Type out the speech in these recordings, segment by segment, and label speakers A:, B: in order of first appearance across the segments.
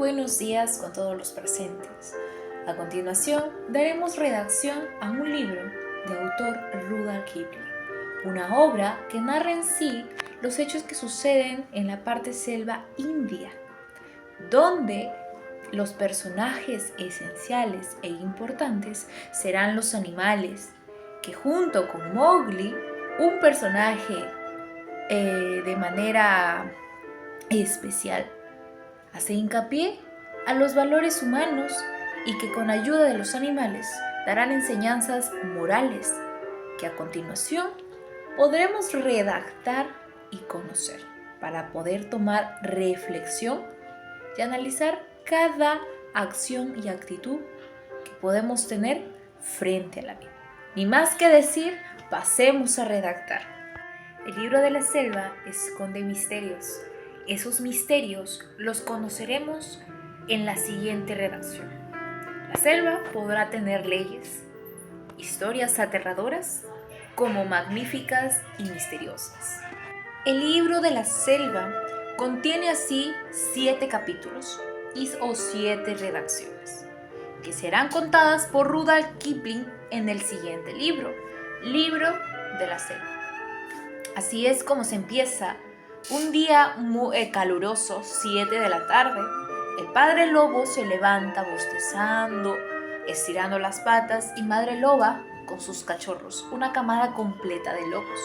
A: buenos días con todos los presentes. A continuación, daremos redacción a un libro de autor Rudyard Kipling, una obra que narra en sí los hechos que suceden en la parte selva india, donde los personajes esenciales e importantes serán los animales, que junto con Mowgli, un personaje de manera especial, hace hincapié a los valores humanos y que con ayuda de los animales darán enseñanzas morales que a continuación podremos redactar y conocer para poder tomar reflexión y analizar cada acción y actitud que podemos tener frente a la vida. Ni más que decir, pasemos a redactar. El libro de la selva esconde misterios. Esos misterios los conoceremos en la siguiente redacción. La selva podrá tener leyes, historias aterradoras como magníficas y misteriosas. El libro de la selva contiene así 7 capítulos o 7 redacciones, que serán contadas por Rudyard Kipling en el siguiente libro, Libro de la selva. Así es como se empieza. Un día muy caluroso, 7 de la tarde, el padre lobo se levanta bostezando, estirando las patas, y madre loba con sus cachorros, una camada completa de lobos.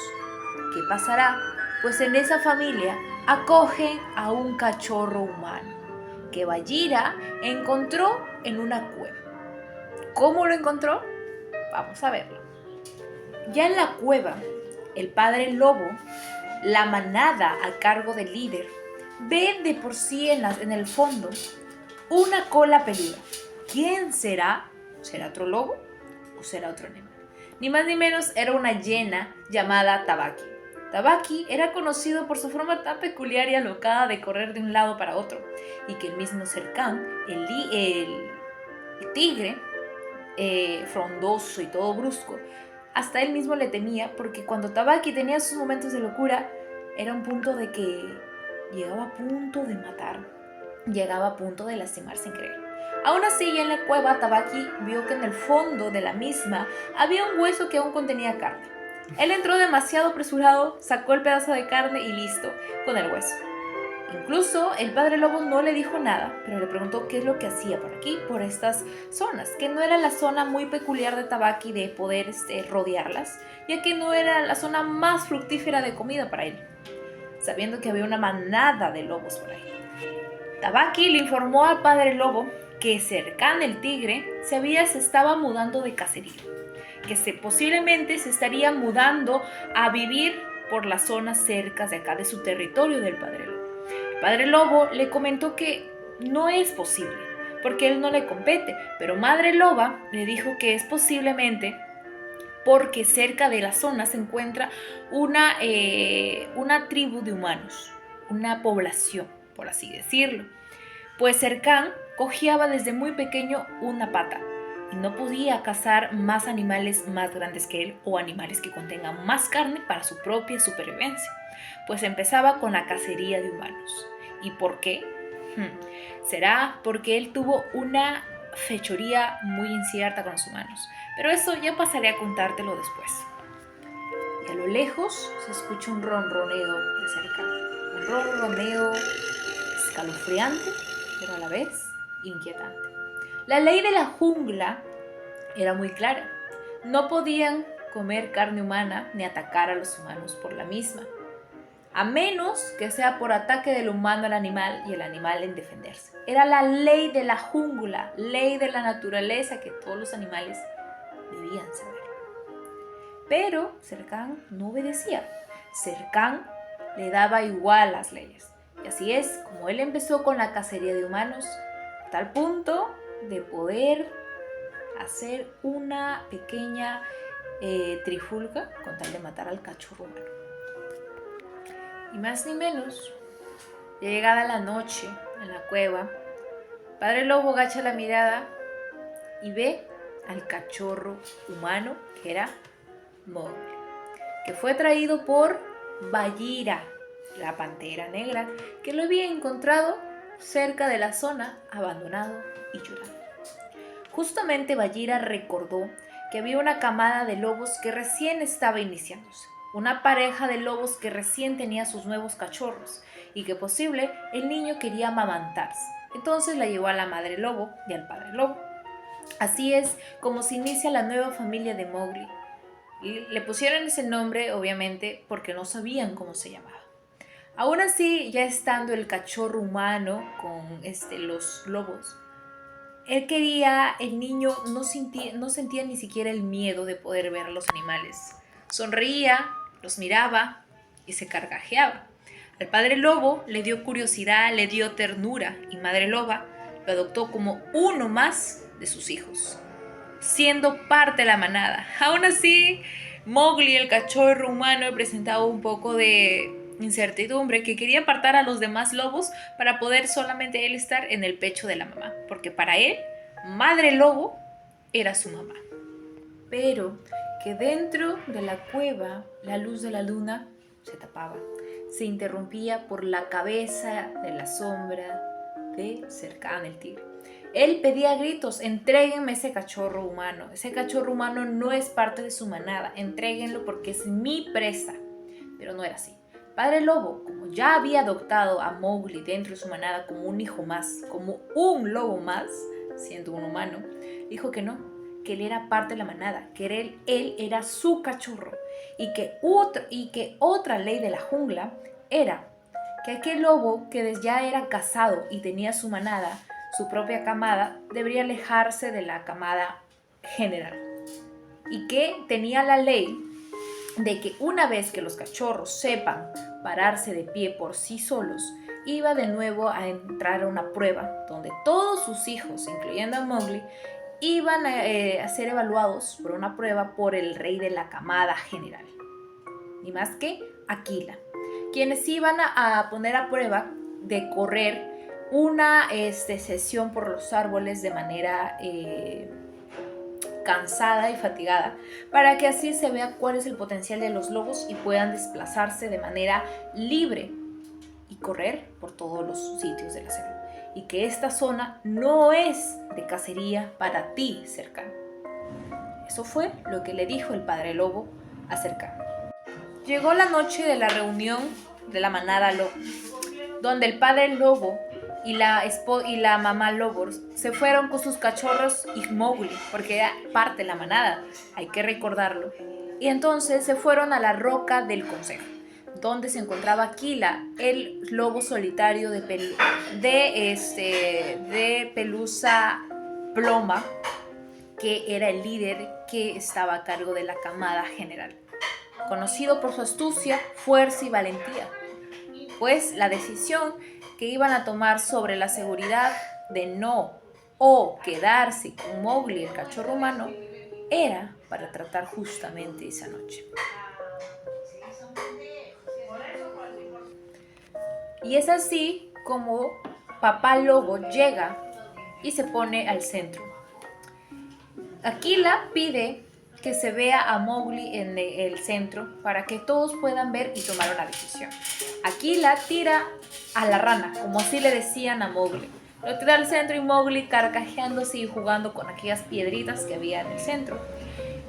A: ¿Qué pasará? Pues en esa familia acogen a un cachorro humano que Bagheera encontró en una cueva. ¿Cómo lo encontró? Vamos a verlo. Ya en la cueva, el padre lobo, la manada a cargo del líder, ve de por sí en el fondo una cola peluda. ¿Quién será? ¿Será otro lobo o será otro animal? Ni más ni menos era una hiena llamada Tabaqui. Tabaqui era conocido por su forma tan peculiar y alocada de correr de un lado para otro, y que el mismo Shere Khan, el tigre, frondoso y todo brusco, hasta él mismo le temía, porque cuando Tabaqui tenía sus momentos de locura, era un punto de que llegaba a punto de matar, llegaba a punto de lastimar sin querer. Aún así, ya en la cueva, Tabaqui vio que en el fondo de la misma había un hueso que aún contenía carne. Él entró demasiado apresurado, sacó el pedazo de carne y listo, con el hueso. Incluso el padre lobo no le dijo nada, pero le preguntó qué es lo que hacía por aquí, por estas zonas, que no era la zona muy peculiar de Tabaqui de poder rodearlas, ya que no era la zona más fructífera de comida para él, sabiendo que había una manada de lobos por ahí. Tabaqui le informó al padre lobo que Shere Khan, el tigre, se estaba mudando de cacería, que posiblemente se estaría mudando a vivir por las zonas cercas de acá, de su territorio del padre lobo. El padre lobo le comentó que no es posible, porque él no le compete, pero madre loba le dijo que es posiblemente porque cerca de la zona se encuentra una tribu de humanos, una población, por así decirlo. Pues Shere Khan cojeaba desde muy pequeño una pata y no podía cazar más animales más grandes que él o animales que contengan más carne para su propia supervivencia. Pues empezaba con la cacería de humanos. ¿Y por qué? Será porque él tuvo una fechoría muy incierta con los humanos, pero eso ya pasaré a contártelo después. Y a lo lejos se escucha un ronroneo de Shere Khan, un ronroneo escalofriante, pero a la vez inquietante. La ley de la jungla era muy clara: no podían comer carne humana ni atacar a los humanos por la misma, a menos que sea por ataque del humano al animal y el animal en defenderse. Era la ley de la jungla, ley de la naturaleza que todos los animales debían saber. Pero Shere Khan no obedecía. Shere Khan le daba igual las leyes. Y así es como él empezó con la cacería de humanos, a tal punto de poder hacer una pequeña trifulca con tal de matar al cachorro humano. Y más ni menos, llegada la noche en la cueva, padre lobo agacha la mirada y ve al cachorro humano, que era Mowgli, que fue traído por Bagheera, la pantera negra, que lo había encontrado cerca de la zona, abandonado y llorando. Justamente Bagheera recordó que había una camada de lobos que recién estaba iniciándose, una pareja de lobos que recién tenía sus nuevos cachorros y que posible el niño quería amamantarse. Entonces la llevó a la madre lobo y al padre lobo. Así es como se inicia la nueva familia de Mowgli. Y le pusieron ese nombre, obviamente, porque no sabían cómo se llamaba. Aún así, ya estando el cachorro humano con los lobos, el niño no sentía ni siquiera el miedo de poder ver a los animales. Sonreía, los miraba y se carcajeaba. Al padre lobo le dio curiosidad, le dio ternura y madre loba lo adoptó como uno más de sus hijos, siendo parte de la manada. Aún así, Mowgli, el cachorro humano, presentaba un poco de incertidumbre, que quería apartar a los demás lobos para poder solamente él estar en el pecho de la mamá, porque para él, madre lobo era su mamá. Pero que dentro de la cueva la luz de la luna se tapaba, se interrumpía por la cabeza de la sombra de Shere el tigre. Él pedía a gritos: entréguenme ese cachorro humano no es parte de su manada, entréguenlo porque es mi presa. Pero no era así. Padre Lobo, como ya había adoptado a Mowgli dentro de su manada como un hijo más, como un lobo más, siendo un humano, dijo que no, que él era parte de la manada, que él era su cachorro, y que otra ley de la jungla era que aquel lobo que ya era casado y tenía su manada, su propia camada, debería alejarse de la camada general, y que tenía la ley de que una vez que los cachorros sepan pararse de pie por sí solos, iba de nuevo a entrar a una prueba donde todos sus hijos, incluyendo a Mowgli, iban a ser evaluados por una prueba por el rey de la camada general, ni más que Aquila, quienes iban a poner a prueba de correr una sesión por los árboles de manera cansada y fatigada, para que así se vea cuál es el potencial de los lobos y puedan desplazarse de manera libre y correr por todos los sitios de la selva, y que esta zona no es de cacería para ti, Shere. Eso fue lo que le dijo el padre lobo a Shere. Llegó la noche de la reunión de la manada lobo, donde el padre lobo y la mamá lobo se fueron con sus cachorros y Mowgli, porque era parte de la manada, hay que recordarlo. Y entonces se fueron a la roca del consejo, donde se encontraba Aquila, el lobo solitario de pelusa ploma, que era el líder que estaba a cargo de la camada general, conocido por su astucia, fuerza y valentía, pues la decisión que iban a tomar sobre la seguridad de no o quedarse con Mowgli, el cachorro humano, era para tratar justamente esa noche. Y es así como papá lobo llega y se pone al centro. Aquila pide que se vea a Mowgli en el centro para que todos puedan ver y tomar una decisión. Aquila tira a la rana, como así le decían a Mowgli. Lo tira al centro y Mowgli, carcajeándose y jugando con aquellas piedritas que había en el centro.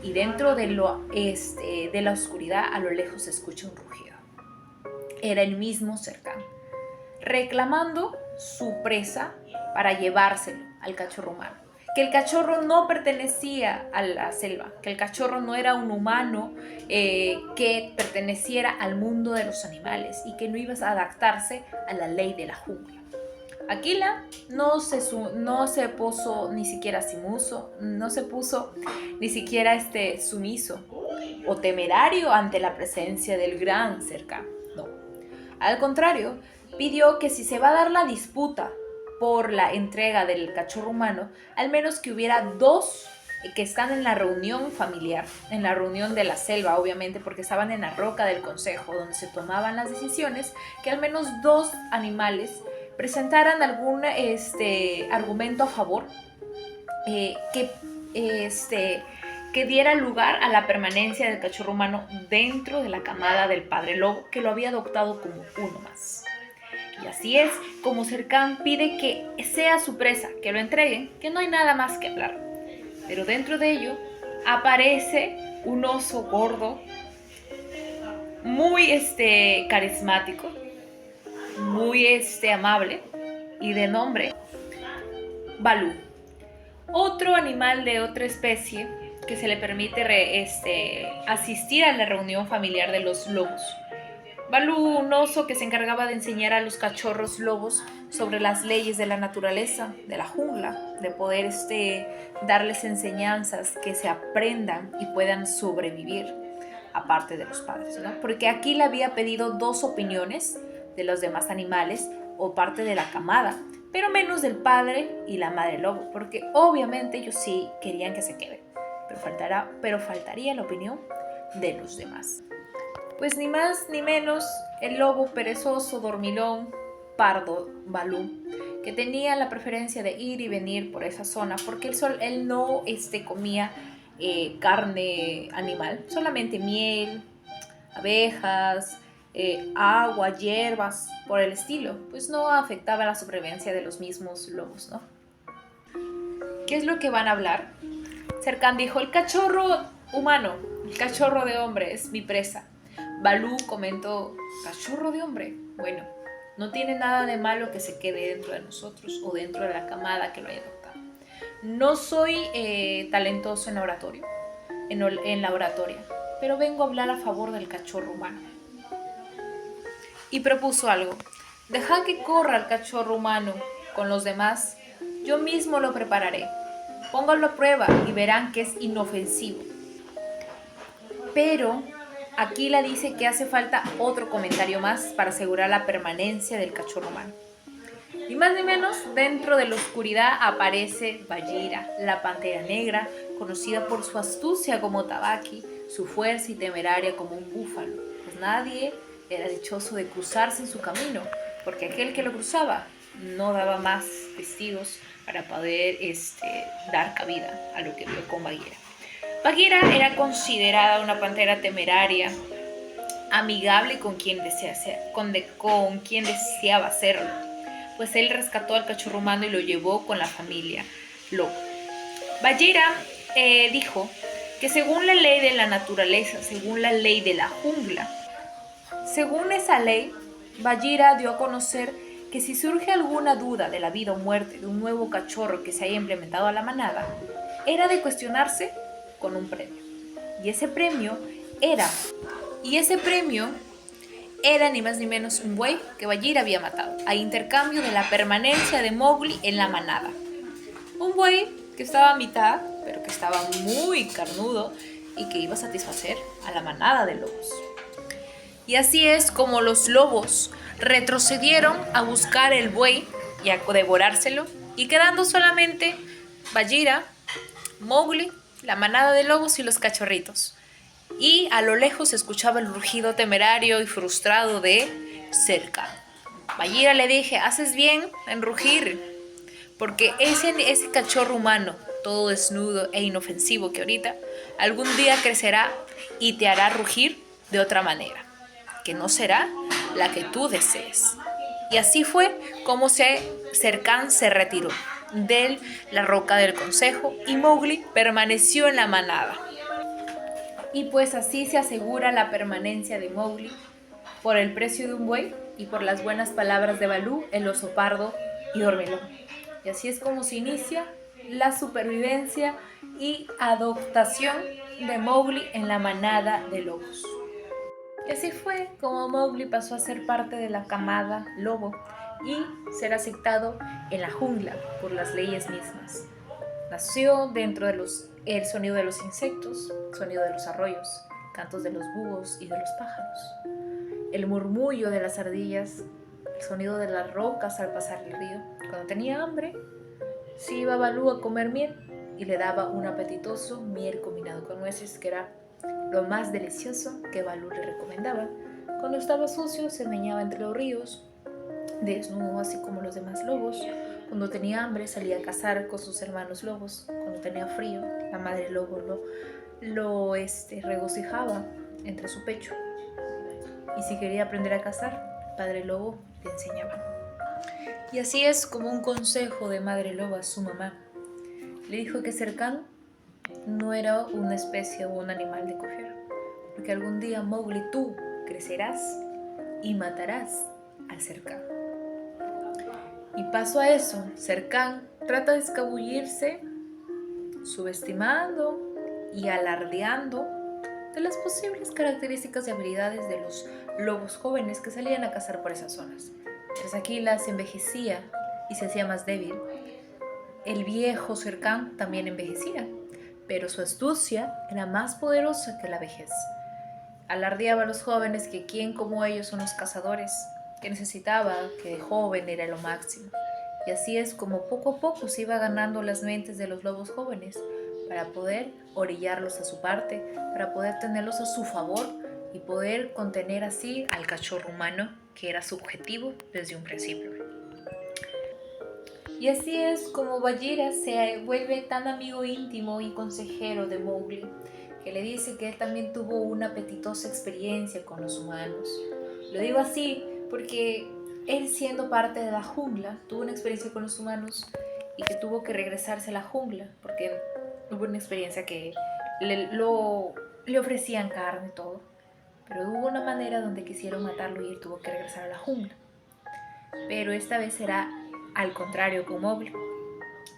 A: Y dentro de la oscuridad, a lo lejos se escucha un rugido. Era el mismo Shere, reclamando su presa para llevárselo al cachorro humano. Que el cachorro no pertenecía a la selva, que el cachorro no era un humano que perteneciera al mundo de los animales y que no iba a adaptarse a la ley de la jungla. Aquila no se puso ni siquiera sumiso o temerario ante la presencia del gran Shere. No. Al contrario, pidió que si se va a dar la disputa por la entrega del cachorro humano, al menos que hubiera dos que están en la reunión familiar, en la reunión de la selva, obviamente, porque estaban en la roca del consejo, donde se tomaban las decisiones, que al menos dos animales presentaran algún argumento a favor, que diera lugar a la permanencia del cachorro humano dentro de la camada del padre lobo, que lo había adoptado como uno más. Y así es como Serkan pide que sea su presa, que lo entreguen, que no hay nada más que hablar. Pero dentro de ello aparece un oso gordo, muy carismático, muy amable y de nombre Balú. Otro animal de otra especie que se le permite asistir a la reunión familiar de los lobos. Balú, un oso que se encargaba de enseñar a los cachorros lobos sobre las leyes de la naturaleza, de la jungla, de poder darles enseñanzas que se aprendan y puedan sobrevivir, aparte de los padres, ¿no? Porque aquí le había pedido 2 opiniones de los demás animales o parte de la camada, pero menos del padre y la madre lobo, porque obviamente ellos sí querían que se queden, pero faltaría la opinión de los demás. Pues ni más ni menos el lobo perezoso, dormilón, pardo, Balú, que tenía la preferencia de ir y venir por esa zona, porque él no comía carne animal, solamente miel, abejas, agua, hierbas, por el estilo, pues no afectaba la sobrevivencia de los mismos lobos, ¿no? ¿Qué es lo que van a hablar? Serkan dijo: el cachorro humano, el cachorro de hombre es mi presa. Balú comentó: cachorro de hombre, bueno, no tiene nada de malo que se quede dentro de nosotros o dentro de la camada que lo haya adoptado. No soy talentoso en oratorio, en la oratoria, pero vengo a hablar a favor del cachorro humano. Y propuso algo: dejad que corra el cachorro humano con los demás, yo mismo lo prepararé. Pónganlo a prueba y verán que es inofensivo. Pero Aquila dice que hace falta otro comentario más para asegurar la permanencia del cachorro humano. Ni más ni menos, dentro de la oscuridad aparece Bagheera, la pantera negra, conocida por su astucia como Tabaqui, su fuerza y temeraria como un búfalo. Pues nadie era dichoso de cruzarse en su camino, porque aquel que lo cruzaba no daba más testigos para poder dar cabida a lo que vio con Bagheera. Bagheera era considerada una pantera temeraria, amigable con quien deseaba hacerlo, pues él rescató al cachorro humano y lo llevó con la familia lobo. Bagheera dijo que según la ley de la naturaleza, según la ley de la jungla, según esa ley, Bagheera dio a conocer que si surge alguna duda de la vida o muerte de un nuevo cachorro que se haya implementado a la manada, era de cuestionarse con un premio. Y ese premio era ni más ni menos un buey que Bagheera había matado, a intercambio de la permanencia de Mowgli en la manada. Un buey que estaba a mitad, pero que estaba muy carnudo y que iba a satisfacer a la manada de lobos. Y así es como los lobos retrocedieron a buscar el buey y a devorárselo, y quedando solamente Bagheera, Mowgli, la manada de lobos y los cachorritos. Y a lo lejos se escuchaba el rugido temerario y frustrado de Serkan. Bagheera le dije: haces bien en rugir, porque ese cachorro humano, todo desnudo e inofensivo que ahorita, algún día crecerá y te hará rugir de otra manera, que no será la que tú desees. Y así fue como Serkan se retiró de la roca del consejo y Mowgli permaneció en la manada. Y pues así se asegura la permanencia de Mowgli por el precio de un buey y por las buenas palabras de Balú, el oso pardo y dormilón. Y así es como se inicia la supervivencia y adoptación de Mowgli en la manada de lobos. Y así fue como Mowgli pasó a ser parte de la camada lobo y ser aceptado en la jungla por las leyes mismas. Nació dentro de el sonido de los insectos, el sonido de los arroyos, cantos de los búhos y de los pájaros, el murmullo de las ardillas, el sonido de las rocas al pasar el río. Cuando tenía hambre, se iba Balú a comer miel y le daba un apetitoso miel combinado con nueces, que era lo más delicioso que Balú le recomendaba. Cuando estaba sucio, se meñaba entre los ríos, desnudo así como los demás lobos. Cuando tenía hambre, salía a cazar con sus hermanos lobos. Cuando tenía frío, la madre lobo lo regocijaba entre su pecho. Y si quería aprender a cazar, el padre lobo le enseñaba. Y así es como un consejo de Madre Loba a su mamá. Le dijo que Serkan no era una especie o un animal de coger, porque algún día, Mowgli, tú crecerás y matarás al Serkan. Y paso a eso, Serkan trata de escabullirse, subestimando y alardeando de las posibles características y habilidades de los lobos jóvenes que salían a cazar por esas zonas. Mientras Aquila se envejecía y se hacía más débil, el viejo Serkan también envejecía, pero su astucia era más poderosa que la vejez. Alardeaba a los jóvenes que quién como ellos son los cazadores, que necesitaba, que de joven era lo máximo. Y así es como poco a poco se iba ganando las mentes de los lobos jóvenes para poder orillarlos a su parte, para poder tenerlos a su favor y poder contener así al cachorro humano, que era su objetivo desde un principio. Y así es como Bagheera se vuelve tan amigo íntimo y consejero de Mowgli, que le dice que él también tuvo una apetitosa experiencia con los humanos. Lo digo así porque él, siendo parte de la jungla, tuvo una experiencia con los humanos y que tuvo que regresarse a la jungla porque hubo una experiencia que le ofrecían carne y todo, pero hubo una manera donde quisieron matarlo y él tuvo que regresar a la jungla. Pero esta vez será al contrario con Mowgli.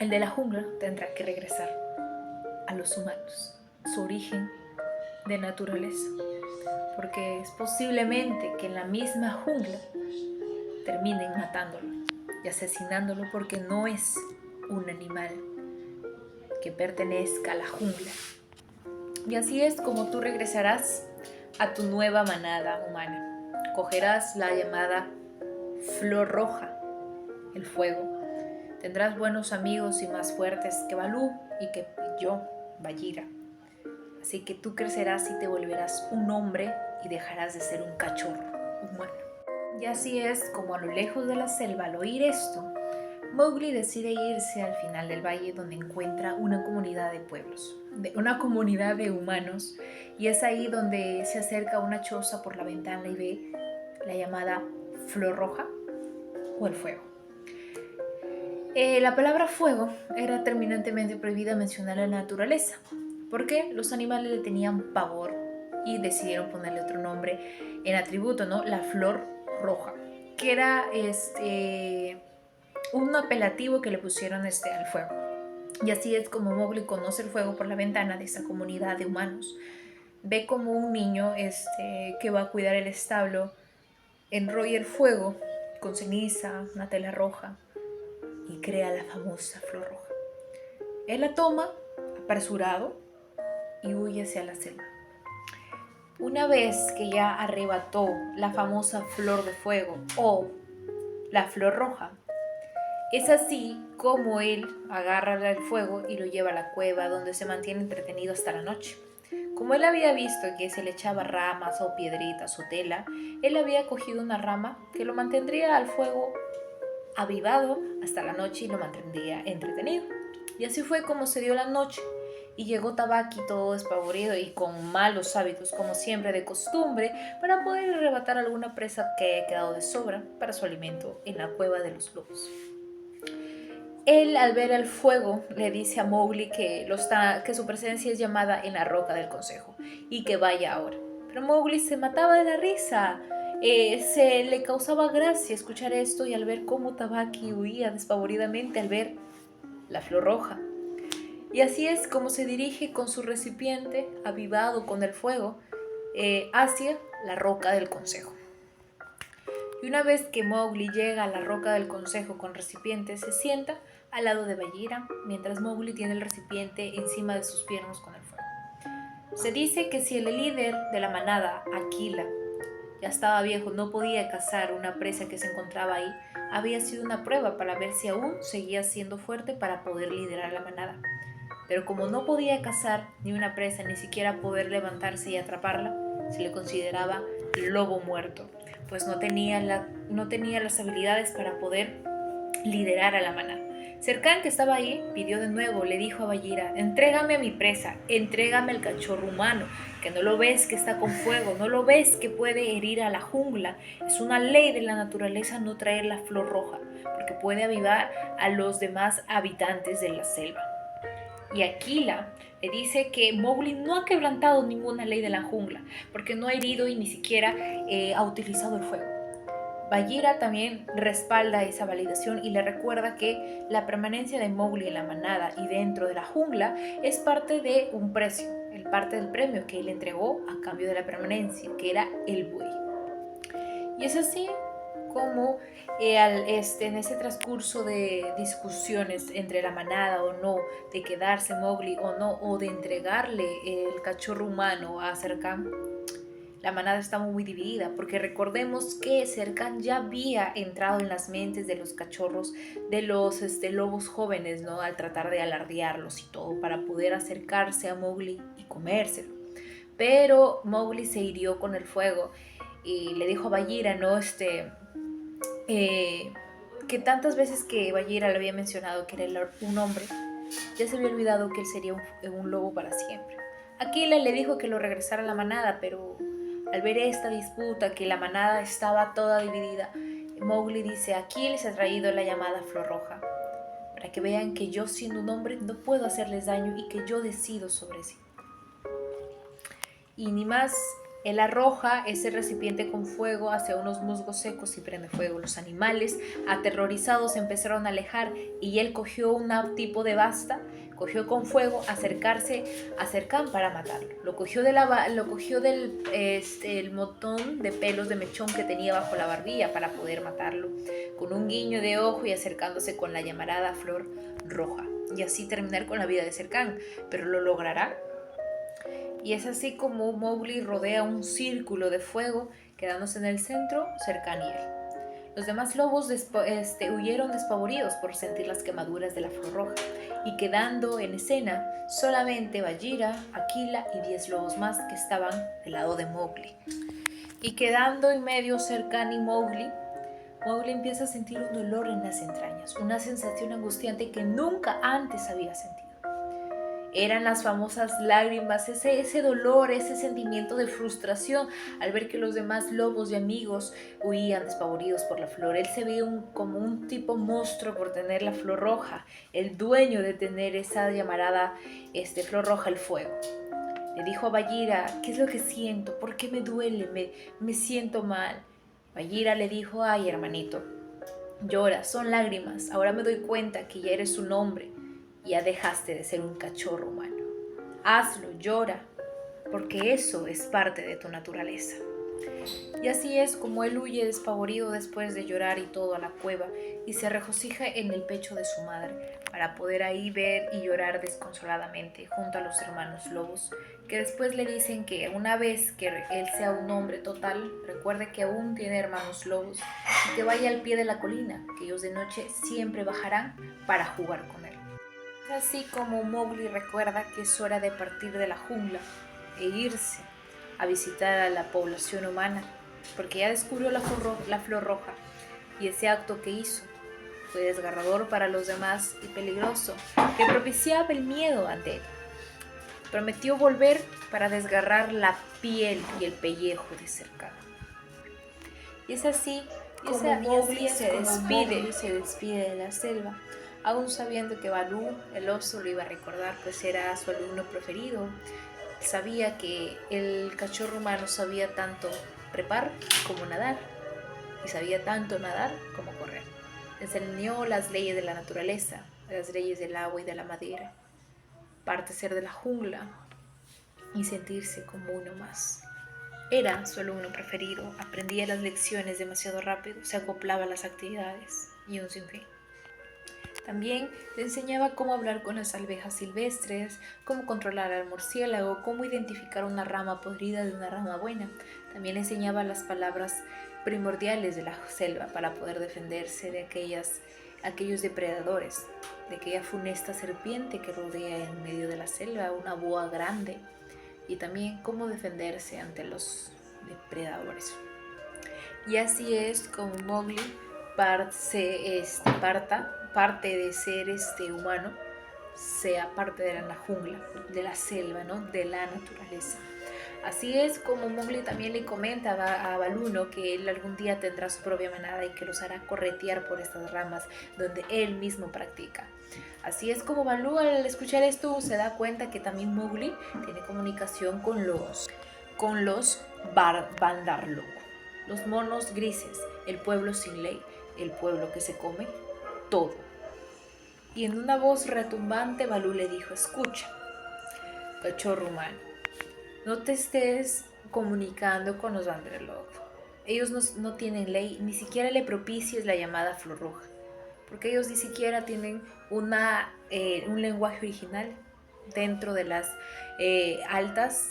A: El de la jungla tendrá que regresar a los humanos, su origen de naturaleza, porque es posiblemente que en la misma jungla terminen matándolo y asesinándolo porque no es un animal que pertenezca a la jungla. Y así es como tú regresarás a tu nueva manada humana. Cogerás la llamada flor roja, el fuego. Tendrás buenos amigos y más fuertes que Balú y que yo, Bagheera. Así que tú crecerás y te volverás un hombre y dejarás de ser un cachorro humano. Y así es como a lo lejos de la selva, al oír esto, Mowgli decide irse al final del valle donde encuentra una comunidad de pueblos, una comunidad de humanos, y es ahí donde se acerca a una choza por la ventana y ve la llamada flor roja o el fuego. La palabra fuego era terminantemente prohibida mencionar en la naturaleza, porque los animales le tenían pavor y decidieron ponerle otro nombre en atributo, ¿no? La flor roja, que era un apelativo que le pusieron al fuego. Y así es como Mowgli conoce el fuego por la ventana de esa comunidad de humanos. Ve como un niño que va a cuidar el establo enrolla el fuego con ceniza, una tela roja, y crea la famosa flor roja. Él la toma apresurado y huye hacia la selva. Una vez que ya arrebató la famosa flor de fuego o la flor roja, es así como él agarra el fuego y lo lleva a la cueva donde se mantiene entretenido hasta la noche. Como él había visto que se le echaba ramas o piedritas o tela, él había cogido una rama que lo mantendría al fuego avivado hasta la noche y lo mantendría entretenido. Y así fue como se dio la noche y llegó Tabaqui todo despavorido y con malos hábitos, como siempre de costumbre, para poder arrebatar alguna presa que haya quedado de sobra para su alimento en la cueva de los lobos. Él, al ver el fuego, le dice a Mowgli que su presencia es llamada en la roca del consejo y que vaya ahora. Pero Mowgli se mataba de la risa. Se le causaba gracia escuchar esto y al ver cómo Tabaqui huía despavoridamente al ver la flor roja. Y así es como se dirige con su recipiente avivado con el fuego hacia la roca del consejo. Y una vez que Mowgli llega a la roca del consejo con recipiente, se sienta al lado de Bagheera, mientras Mowgli tiene el recipiente encima de sus piernas con el fuego. Se dice que si el líder de la manada, Aquila, ya estaba viejo, no podía cazar una presa que se encontraba ahí, había sido una prueba para ver si aún seguía siendo fuerte para poder liderar la manada. Pero como no podía cazar ni una presa, ni siquiera poder levantarse y atraparla, se le consideraba lobo muerto, pues no tenía las habilidades para poder liderar a la manada. Serkan, que estaba ahí, pidió de nuevo, le dijo a Bagheera: entrégame a mi presa, entrégame al cachorro humano, que no lo ves que está con fuego, no lo ves que puede herir a la jungla. Es una ley de la naturaleza no traer la flor roja, porque puede avivar a los demás habitantes de la selva. Y Aquila le dice que Mowgli no ha quebrantado ninguna ley de la jungla, porque no ha herido y ni siquiera ha utilizado el fuego. Bagheera también respalda esa validación y le recuerda que la permanencia de Mowgli en la manada y dentro de la jungla es parte de un precio, parte del premio que él entregó a cambio de la permanencia, que era el buey. Y es así como en ese transcurso de discusiones entre la manada o no, de quedarse Mowgli o no, o de entregarle el cachorro humano a Serkan, la manada está muy dividida, porque recordemos que Serkan ya había entrado en las mentes de los cachorros, de los lobos jóvenes, ¿no? Al tratar de alardearlos y todo, para poder acercarse a Mowgli y comérselo. Pero Mowgli se hirió con el fuego y le dijo a Bagheera, ¿no? Que tantas veces que Bagheera le había mencionado que era un hombre, ya se había olvidado que él sería un lobo para siempre. Aquila le dijo que lo regresara a la manada, pero al ver esta disputa, que la manada estaba toda dividida, Mowgli dice: aquí les he traído la llamada flor roja, para que vean que yo, siendo un hombre, no puedo hacerles daño y que yo decido sobre sí. Y ni más, él arroja ese recipiente con fuego hacia unos musgos secos y prende fuego. Los animales, aterrorizados, se empezaron a alejar y él cogió un tipo de basta, cogió con fuego, acercarse a Serkan para matarlo. Lo cogió del el motón de pelos de mechón que tenía bajo la barbilla para poder matarlo, con un guiño de ojo y acercándose con la llamarada flor roja. Y así terminar con la vida de Serkan. ¿Pero lo logrará? Y es así como Mowgli rodea un círculo de fuego, quedándose en el centro, Serkan y él. Los demás lobos huyeron despavoridos por sentir las quemaduras de la flor roja, y quedando en escena solamente Bagheera, Aquila y 10 lobos más que estaban del lado de Mowgli. Y quedando en medio Serkan y Mowgli empieza a sentir un dolor en las entrañas, una sensación angustiante que nunca antes había sentido. Eran las famosas lágrimas, ese dolor, ese sentimiento de frustración al ver que los demás lobos y amigos huían despavoridos por la flor. Él se veía como un tipo monstruo por tener la flor roja, el dueño de tener esa llamarada flor roja, el fuego. Le dijo a Bagheera: ¿qué es lo que siento? ¿Por qué me duele? Me siento mal. Bagheera le dijo: ay, hermanito, llora, son lágrimas. Ahora me doy cuenta que ya eres un hombre. Ya dejaste de ser un cachorro humano. Hazlo, llora, porque eso es parte de tu naturaleza. Y así es como él huye despavorido después de llorar y todo a la cueva y se regocija en el pecho de su madre para poder ahí ver y llorar desconsoladamente junto a los hermanos lobos, que después le dicen que una vez que él sea un hombre total, recuerde que aún tiene hermanos lobos y que vaya al pie de la colina, que ellos de noche siempre bajarán para jugar con él. Es así como Mowgli recuerda que es hora de partir de la jungla e irse a visitar a la población humana, porque ya descubrió la flor roja, y ese acto que hizo fue desgarrador para los demás y peligroso, que propiciaba el miedo ante él. Prometió volver para desgarrar la piel y el pellejo de Serkan. Y es así como Mowgli se despide de la selva, aún sabiendo que Baloo, el oso, lo iba a recordar, pues era su alumno preferido. Sabía que el cachorro humano sabía tanto trepar como nadar, y sabía tanto nadar como correr. Enseñó las leyes de la naturaleza, las leyes del agua y de la madera, parte ser de la jungla y sentirse como uno más. Era su alumno preferido, aprendía las lecciones demasiado rápido, se acoplaba a las actividades y un sinfín. También le enseñaba cómo hablar con las abejas silvestres, cómo controlar al murciélago, cómo identificar una rama podrida de una rama buena. También le enseñaba las palabras primordiales de la selva para poder defenderse de aquellos depredadores, de aquella funesta serpiente que rodea en medio de la selva, una boa grande, y también cómo defenderse ante los depredadores. Y así es como Mowgli parta parte de ser humano sea parte de la jungla, de la selva, ¿no? De la naturaleza. Así es como Mowgli también le comenta a Baloo, ¿no? Que él algún día tendrá su propia manada y que los hará corretear por estas ramas donde él mismo practica. Así es como Baloo, al escuchar esto, se da cuenta que también Mowgli tiene comunicación con los Bandarlog, los monos grises, el pueblo sin ley, el pueblo que se come todo. Y en una voz retumbante Baloo le dijo: escucha, cachorro humano, no te estés comunicando con los Bandarlog. Ellos no tienen ley, ni siquiera le propicies la llamada flor roja, porque ellos ni siquiera tienen un lenguaje original. Dentro de las altas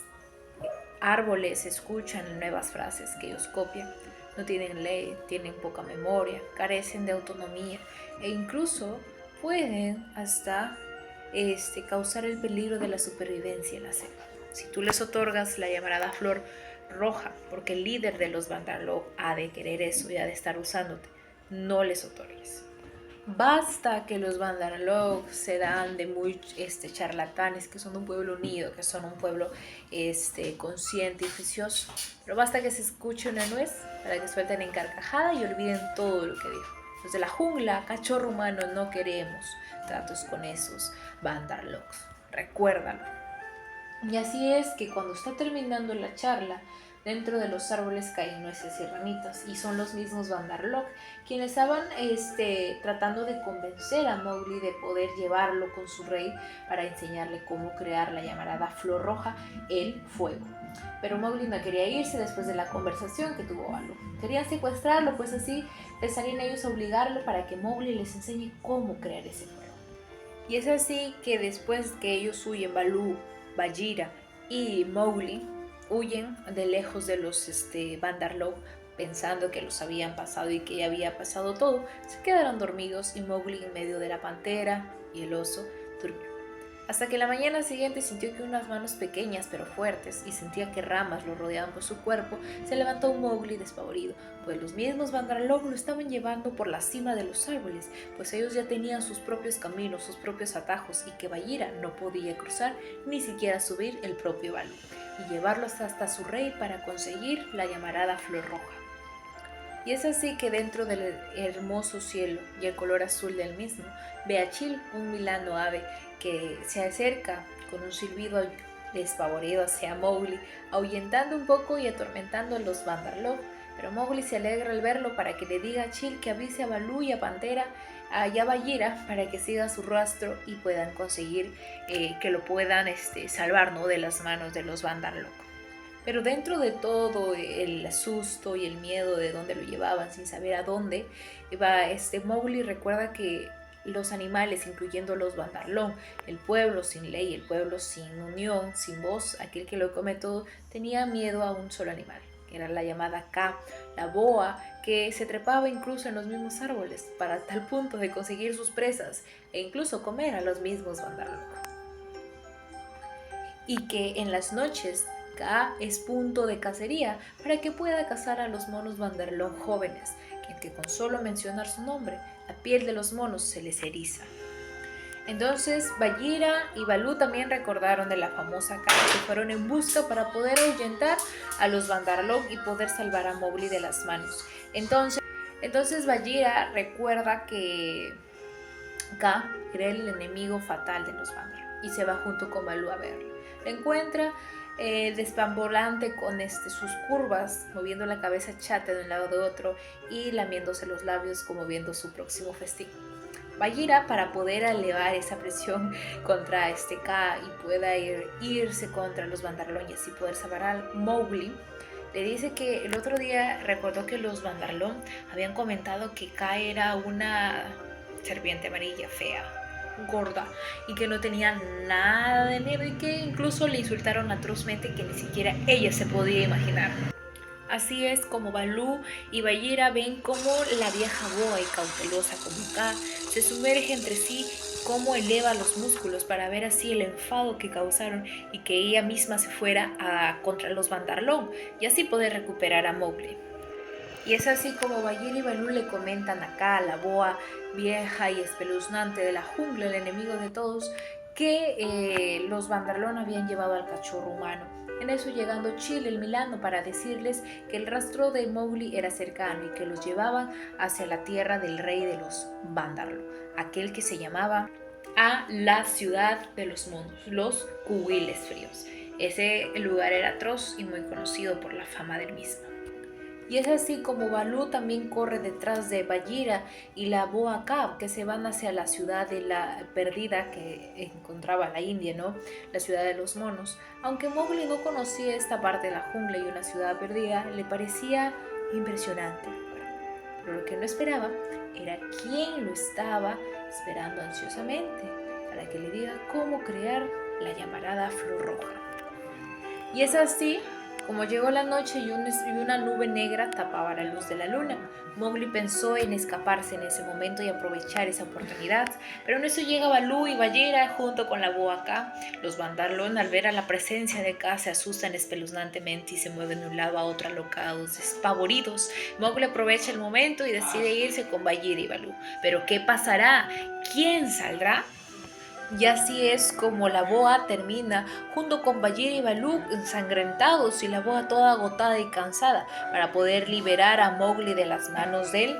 A: árboles se escuchan nuevas frases que ellos copian. No tienen ley, tienen poca memoria, carecen de autonomía e incluso pueden hasta causar el peligro de la supervivencia en la selva. Si tú les otorgas la llamada flor roja, porque el líder de los Bandarlog ha de querer eso y ha de estar usándote, no les otorgues. Basta que los Bandarlog se dan de muy charlatanes, que son un pueblo unido, que son un pueblo consciente y juicioso. Pero basta que se escuche una nuez para que suelten en carcajada y olviden todo lo que dijo. Los de la jungla, cachorro humano, no queremos tratos con esos Bandarlogs. Recuérdalo. Y así es que cuando está terminando la charla, dentro de los árboles caen nueces y ramitas, y son los mismos Bandarlog quienes estaban tratando de convencer a Mowgli de poder llevarlo con su rey para enseñarle cómo crear la llamada flor roja, el fuego. Pero Mowgli no quería irse después de la conversación que tuvo Baloo. Querían secuestrarlo, pues así pensarían ellos obligarlo para que Mowgli les enseñe cómo crear ese fuego. Y es así que después que ellos huyen, Baloo, Bagheera y Mowgli huyen de lejos de los Bandarlog, pensando que los habían pasado y que ya había pasado todo. Se quedaron dormidos y Mowgli, en medio de la pantera y el oso, durmió. Hasta que la mañana siguiente sintió que unas manos pequeñas pero fuertes, y sentía que ramas lo rodeaban por su cuerpo. Se levantó Mowgli despavorido, pues los mismos Bandarlog lo estaban llevando por la cima de los árboles, pues ellos ya tenían sus propios caminos, sus propios atajos, y que Bagheera no podía cruzar ni siquiera subir el propio Baloo y llevarlo hasta su rey para conseguir la llamarada flor roja. Y es así que dentro del hermoso cielo y el color azul del mismo, ve a Chil, un milano ave, que se acerca con un silbido despavorido hacia Mowgli, ahuyentando un poco y atormentando a los Bandarlog. Pero Mowgli se alegra al verlo para que le diga a Chil que avise a Baloo y a Pantera, a Bagheera, para que siga su rastro y puedan conseguir que lo puedan salvar, ¿no?, de las manos de los Bandarlog. Pero dentro de todo el susto y el miedo de dónde lo llevaban sin saber a dónde, Mowgli recuerda que los animales, incluyendo los Bandarlog, el pueblo sin ley, el pueblo sin unión, sin voz, aquel que lo come todo, tenía miedo a un solo animal, que era la llamada Ka, la boa, que se trepaba incluso en los mismos árboles para tal punto de conseguir sus presas e incluso comer a los mismos Bandarlog. Y que en las noches Ka es punto de cacería para que pueda cazar a los monos Bandarlog jóvenes, que con solo mencionar su nombre, la piel de los monos se les eriza. Entonces Bagheera y Baloo también recordaron de la famosa Ka, que fueron en busca para poder ahuyentar a los Bandarlog y poder salvar a Mowgli de las manos. Entonces Bagheera recuerda que Ka era el enemigo fatal de los Bandarlog y se va junto con Baloo a verlo. Lo encuentra despambolante con sus curvas, moviendo la cabeza chata de un lado de otro y lamiéndose los labios como viendo su próximo festín. Bagheera, para poder elevar esa presión contra Ka y pueda irse contra los Bandarlog y así poder salvar a Mowgli, le dice que el otro día recordó que los Bandarlog habían comentado que Ka era una serpiente amarilla fea, gorda, y que no tenía nada de miedo, y que incluso le insultaron atrozmente, que ni siquiera ella se podía imaginar. Así es como Baloo y Bagheera ven cómo la vieja boa y cautelosa como Ka se sumerge entre sí, cómo eleva los músculos para ver así el enfado que causaron y que ella misma se fuera contra los Bandarlog y así poder recuperar a Mowgli. Y es así como Bagheera y Baloo le comentan acá a la boa vieja y espeluznante de la jungla, el enemigo de todos, que los Bandarlón habían llevado al cachorro humano. En eso llegando Chile, el Milano, para decirles que el rastro de Mowgli era cercano y que los llevaban hacia la tierra del rey de los Bandarlo, aquel que se llamaba a la ciudad de los monos, los Cubiles Fríos. Ese lugar era atroz y muy conocido por la fama del mismo. Y es así como Balú también corre detrás de Bagheera y la Boa Cab, que se van hacia la ciudad de la perdida que encontraba la India, ¿no? La ciudad de los monos. Aunque Mowgli no conocía esta parte de la jungla y una ciudad perdida, le parecía impresionante. Pero lo que no esperaba era quién lo estaba esperando ansiosamente para que le diga cómo crear la llamarada flor roja. Y es así como llegó la noche y una nube negra tapaba la luz de la luna. Mowgli pensó en escaparse en ese momento y aprovechar esa oportunidad, pero en eso llega Balú y Bagheera junto con la boa K. Los Bandarlón, al ver a la presencia de K, se asustan espeluznantemente y se mueven de un lado a otro alocados, despavoridos. Mowgli aprovecha el momento y decide irse con Bagheera y Balú. ¿Pero qué pasará? ¿Quién saldrá? Y así es como la boa termina junto con Bagheera y Baloo ensangrentados y la boa toda agotada y cansada para poder liberar a Mowgli de las manos de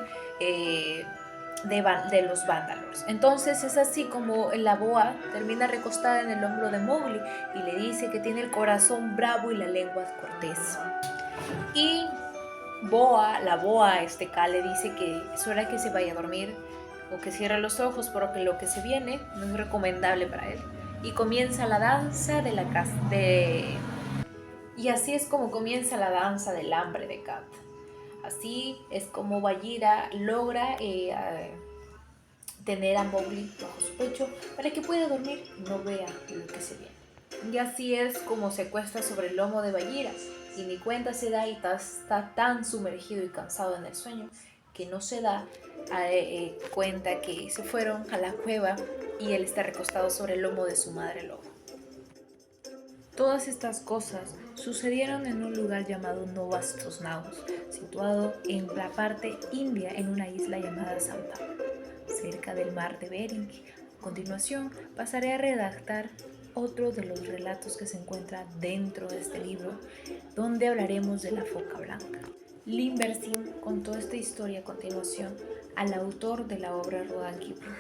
A: los vándalos. Entonces es así como la boa termina recostada en el hombro de Mowgli y le dice que tiene el corazón bravo y la lengua cortés. Y la boa, K, le dice que es hora que se vaya a dormir o que cierre los ojos porque lo que se viene no es recomendable para él. Y comienza la danza de la casa Y así es como comienza la danza del hambre de Kat. Así es como Bagheera logra tener a Mowgli bajo su pecho para que pueda dormir y no vea lo que se viene. Y así es como se cuesta sobre el lomo de Bagheera y ni cuenta se da y está tan sumergido y cansado en el sueño que no se da cuenta que se fueron a la cueva y él está recostado sobre el lomo de su madre lobo. Todas estas cosas sucedieron en un lugar llamado Novastosnaus, situado en la parte india en una isla llamada San Pablo, cerca del mar de Bering. A continuación pasaré a redactar otro de los relatos que se encuentra dentro de este libro, donde hablaremos de la foca blanca. Lin Bersin contó esta historia a continuación al autor de la obra Roald Kipling,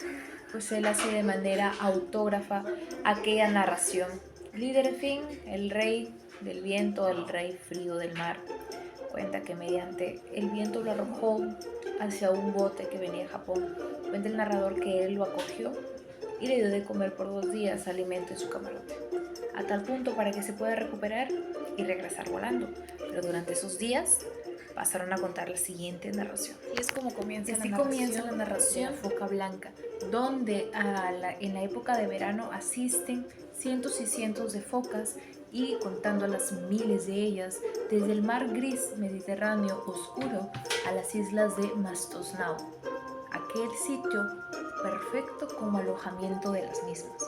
A: pues él hace de manera autógrafa aquella narración. Liderfin, el rey del viento, el rey frío del mar, cuenta que mediante el viento lo arrojó hacia un bote que venía de Japón. Cuenta el narrador que él lo acogió y le dio de comer por 2 días alimento en su camarote, a tal punto para que se pueda recuperar y regresar volando. Pero durante esos días pasaron a contar la siguiente narración. Y es como comienza la narración de la foca blanca, donde en la época de verano asisten cientos y cientos de focas y contando las miles de ellas, desde el mar gris Mediterráneo oscuro a las islas de Mastosnau, aquel sitio perfecto como alojamiento de las mismas.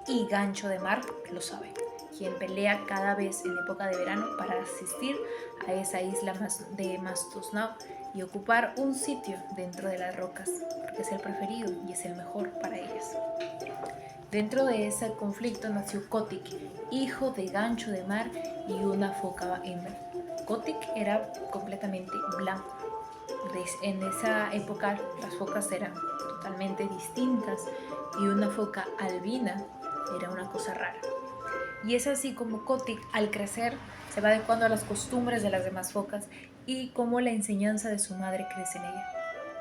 A: Y Gancho de Mar lo sabe, quien pelea cada vez en época de verano para asistir a esa isla de Mastosnau y ocupar un sitio dentro de las rocas, porque es el preferido y es el mejor para ellas. Dentro de ese conflicto nació Kotick, hijo de Gancho de Mar y una foca hembra. Kotick era completamente blanco. En esa época las focas eran totalmente distintas y una foca albina era una cosa rara. Y es así como Kotick, al crecer, se va adecuando a las costumbres de las demás focas y como la enseñanza de su madre crece en ella.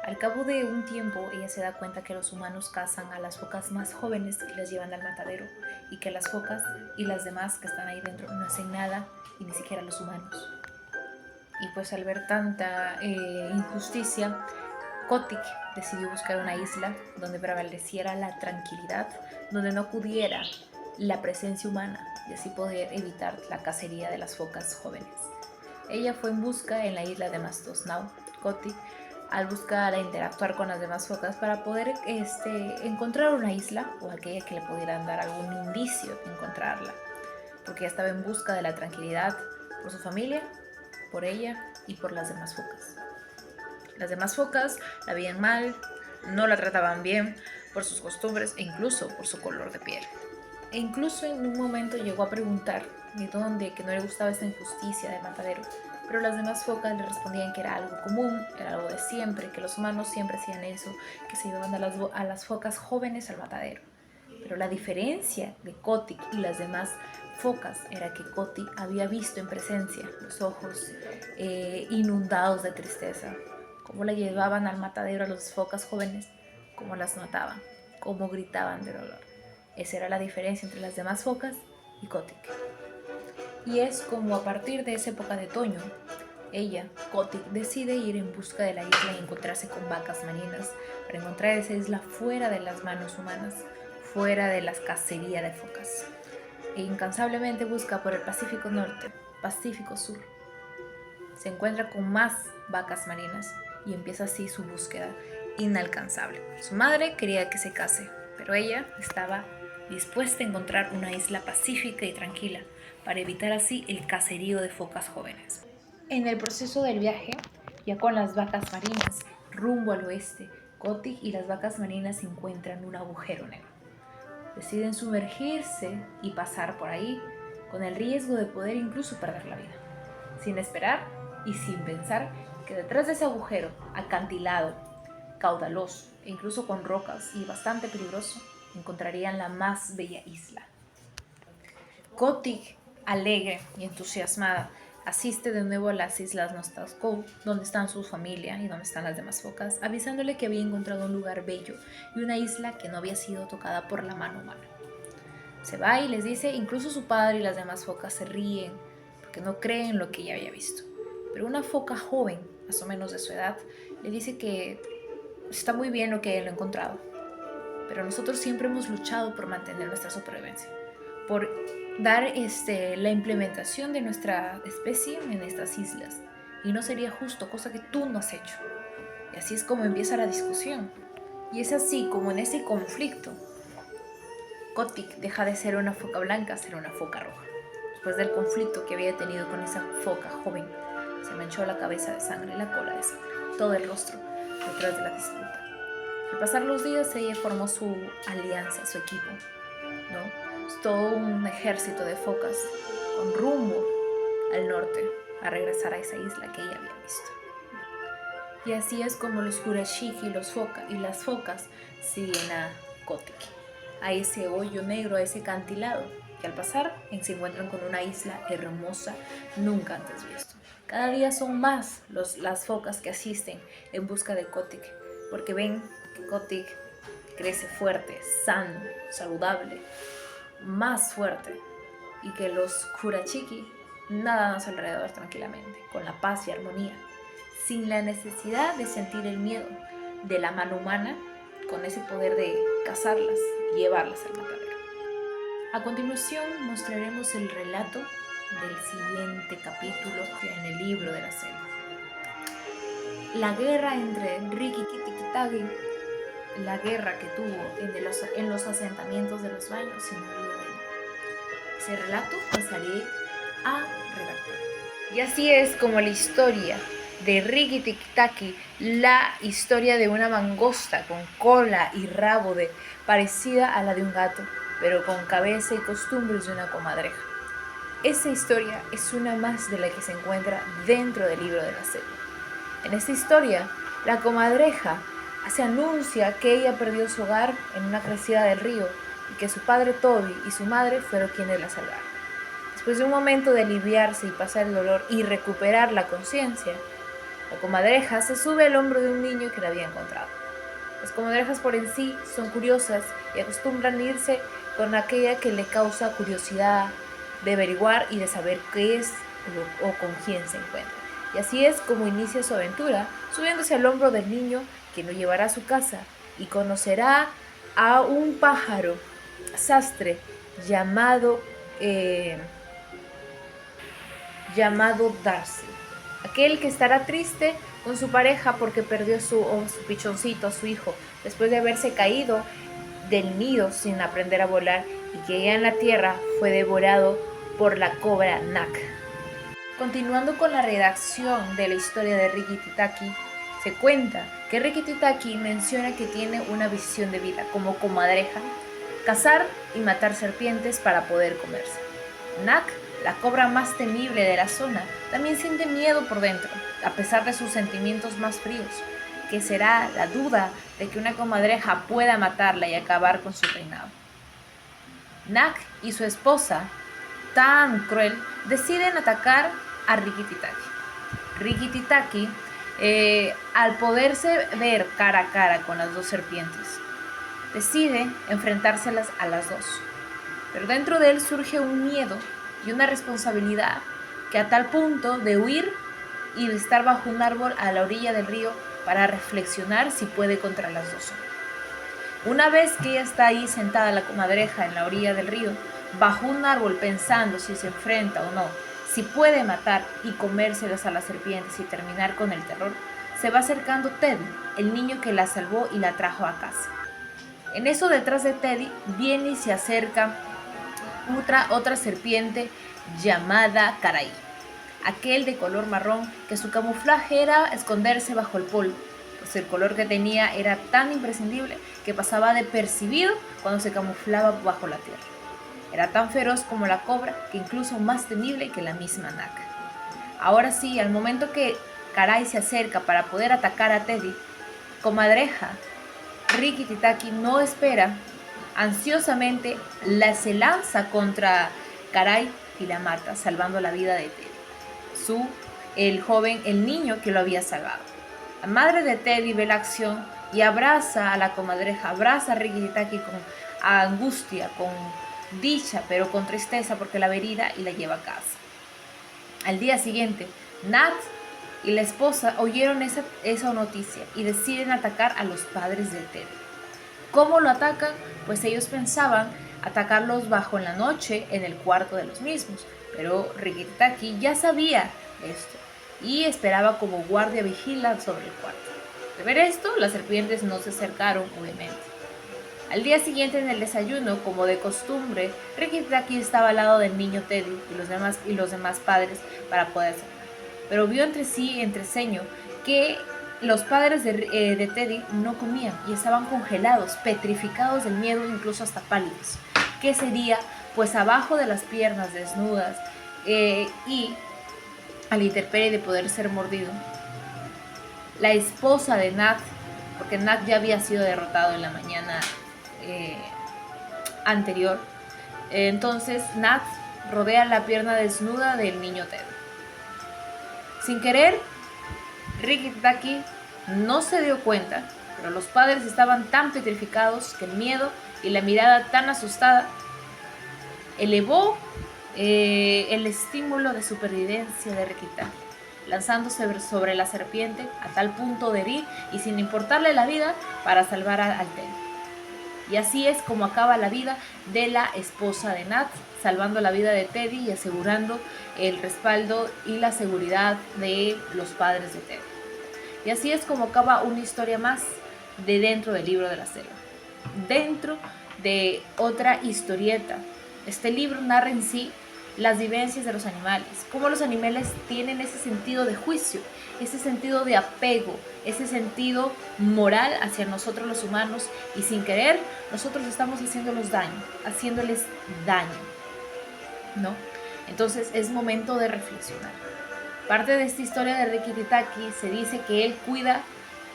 A: Al cabo de un tiempo, ella se da cuenta que los humanos cazan a las focas más jóvenes y las llevan al matadero, y que las focas y las demás que están ahí dentro no hacen nada, y ni siquiera los humanos. Y pues al ver tanta injusticia, Kotick decidió buscar una isla donde prevaleciera la tranquilidad, donde no acudiera la presencia humana y así poder evitar la cacería de las focas jóvenes. Ella fue en busca en la isla de Mastosnau. Kotick, al buscar e interactuar con las demás focas para poder encontrar una isla o aquella que le pudieran dar algún indicio de encontrarla, porque ella estaba en busca de la tranquilidad por su familia, por ella y por las demás focas. Las demás focas la veían mal, no la trataban bien por sus costumbres e incluso por su color de piel. E incluso en un momento llegó a preguntar de dónde, que no le gustaba esta injusticia del matadero, pero las demás focas le respondían que era algo común, era algo de siempre, que los humanos siempre hacían eso, que se llevaban a las focas jóvenes al matadero. Pero la diferencia de Kotick y las demás focas era que Kotick había visto en presencia los ojos inundados de tristeza, cómo la llevaban al matadero a las focas jóvenes, cómo las mataban, cómo gritaban de dolor. Esa era la diferencia entre las demás focas y Kotick. Y es como a partir de esa época de otoño, ella, Kotick, decide ir en busca de la isla y encontrarse con vacas marinas para encontrar esa isla fuera de las manos humanas, fuera de la cacería de focas. E incansablemente busca por el Pacífico Norte, Pacífico Sur. Se encuentra con más vacas marinas y empieza así su búsqueda inalcanzable. Su madre quería que se case, pero ella estaba dispuesta a encontrar una isla pacífica y tranquila para evitar así el cacerío de focas jóvenes. En el proceso del viaje, ya con las vacas marinas rumbo al oeste, Kotick y las vacas marinas encuentran un agujero negro. Deciden sumergirse y pasar por ahí con el riesgo de poder incluso perder la vida, sin esperar y sin pensar que detrás de ese agujero, acantilado, caudaloso e incluso con rocas y bastante peligroso, encontrarían la más bella isla. Kotick, alegre y entusiasmada, asiste de nuevo a las islas Nostasco, donde están su familia y donde están las demás focas, avisándole que había encontrado un lugar bello y una isla que no había sido tocada por la mano humana. Se va y les dice, incluso su padre y las demás focas se ríen porque no creen lo que ella había visto. Pero una foca joven, más o menos de su edad, le dice que está muy bien lo que él ha encontrado, pero nosotros siempre hemos luchado por mantener nuestra supervivencia, por dar la implementación de nuestra especie en estas islas, y no sería justo, cosa que tú no has hecho. Y así es como empieza la discusión, y es así como en ese conflicto Kotick deja de ser una foca blanca a ser una foca roja. Después del conflicto que había tenido con esa foca joven, se manchó la cabeza de sangre, la cola de sangre, todo el rostro detrás de la disputa. Al pasar los días, ella formó su alianza, su equipo, ¿no? Es todo un ejército de focas con rumbo al norte a regresar a esa isla que ella había visto. Y así es como los Kurashiki y las focas siguen a Kotick, a ese hoyo negro, a ese acantilado, que al pasar se encuentran con una isla hermosa nunca antes visto. Cada día son más las focas que asisten en busca de Kotick, porque ven que Kotick crece fuerte, sano, saludable, más fuerte, y que los Kurashiki nadan a su alrededor tranquilamente, con la paz y armonía, sin la necesidad de sentir el miedo de la mano humana, con ese poder de cazarlas y llevarlas al matadero. A continuación mostraremos el relato del siguiente capítulo en el libro de la selva. La guerra entre Rikki-Tikki-Tavi, la guerra que tuvo en los asentamientos de los baños sin ayuda de nadie. Ese relato pasaré a redactar. Y así es como la historia de Rikki-Tikki-Tavi, la historia de una mangosta con cola y rabo parecida a la de un gato, pero con cabeza y costumbres de una comadreja. Esa historia es una más de la que se encuentra dentro del libro de la selva. En esta historia, la comadreja se anuncia que ella perdió su hogar en una crecida del río y que su padre Toby y su madre fueron quienes la salvaron. Después de un momento de aliviarse y pasar el dolor y recuperar la conciencia, la comadreja se sube al hombro de un niño que la había encontrado. Las comadrejas por en sí son curiosas y acostumbran irse con aquella que le causa curiosidad de averiguar y de saber qué es o con quién se encuentra. Y así es como inicia su aventura, subiéndose al hombro del niño que lo llevará a su casa y conocerá a un pájaro sastre llamado Darcy, aquel que estará triste con su pareja porque perdió su pichoncito, a su hijo, después de haberse caído del nido sin aprender a volar y que ya en la tierra fue devorado por la cobra Nak. Continuando con la redacción de la historia de Rikki-Tikki, se cuenta que Rikki-Tikki menciona que tiene una visión de vida como comadreja, cazar y matar serpientes para poder comerse. Nak, la cobra más temible de la zona, también siente miedo por dentro, a pesar de sus sentimientos más fríos, que será la duda de que una comadreja pueda matarla y acabar con su reinado. Nak y su esposa, tan cruel, deciden atacar a Rikki-Tikki. Rikki-Tikki, al poderse ver cara a cara con las dos serpientes, decide enfrentárselas a las dos. Pero dentro de él surge un miedo y una responsabilidad que a tal punto de huir y de estar bajo un árbol a la orilla del río para reflexionar si puede contra las dos. Una vez que ella está ahí sentada la comadreja en la orilla del río, bajo un árbol pensando si se enfrenta o no, si puede matar y comérselas a las serpientes y terminar con el terror, se va acercando Teddy, el niño que la salvó y la trajo a casa. En eso, detrás de Teddy viene y se acerca otra serpiente llamada Karai, aquel de color marrón que su camuflaje era esconderse bajo el polvo, pues el color que tenía era tan imprescindible que pasaba de percibido cuando se camuflaba bajo la tierra. Era tan feroz como la cobra, que incluso más temible que la misma Nak. Ahora sí, al momento que Karai se acerca para poder atacar a Teddy, comadreja, Rikki-Tikki no espera, ansiosamente se lanza contra Karai y la mata, salvando la vida de Teddy, el niño que lo había salvado. La madre de Teddy ve la acción y abraza a la comadreja, abraza a Rikki-Tikki con angustia, con dicha, pero con tristeza porque la ve herida, y la lleva a casa. Al día siguiente, Nat y la esposa oyeron esa noticia y deciden atacar a los padres de Teddy. ¿Cómo lo atacan? Pues ellos pensaban atacarlos bajo en la noche en el cuarto de los mismos, pero Rikki-Tikki ya sabía esto y esperaba como guardia vigila sobre el cuarto. De ver esto, las serpientes no se acercaron, obviamente. Al día siguiente, en el desayuno, como de costumbre, Rikki-Tikki estaba al lado del niño Teddy y los demás padres para poder cenar. Pero vio entre ceño que los padres de Teddy no comían y estaban congelados, petrificados del miedo, incluso hasta pálidos. ¿Qué sería? Pues abajo de las piernas desnudas y a la intemperie de poder ser mordido, la esposa de Nat, porque Nat ya había sido derrotado en la mañana anterior. Entonces Nat rodea la pierna desnuda del niño Teddy. Sin querer, Rikki-Tikki no se dio cuenta, pero los padres estaban tan petrificados que el miedo y la mirada tan asustada elevó el estímulo de supervivencia de Rikki-Tikki, lanzándose sobre la serpiente a tal punto de herir y sin importarle la vida para salvar al Teddy. Y así es como acaba la vida de la esposa de Nat, salvando la vida de Teddy y asegurando el respaldo y la seguridad de los padres de Teddy. Y así es como acaba una historia más de dentro del libro de la selva. Dentro de otra historieta, este libro narra en sí las vivencias de los animales, cómo los animales tienen ese sentido de juicio, ese sentido de apego, ese sentido moral hacia nosotros los humanos, y sin querer nosotros estamos haciéndoles daño, ¿no? Entonces es momento de reflexionar. Parte de esta historia de Rikki-Tikki se dice que él cuida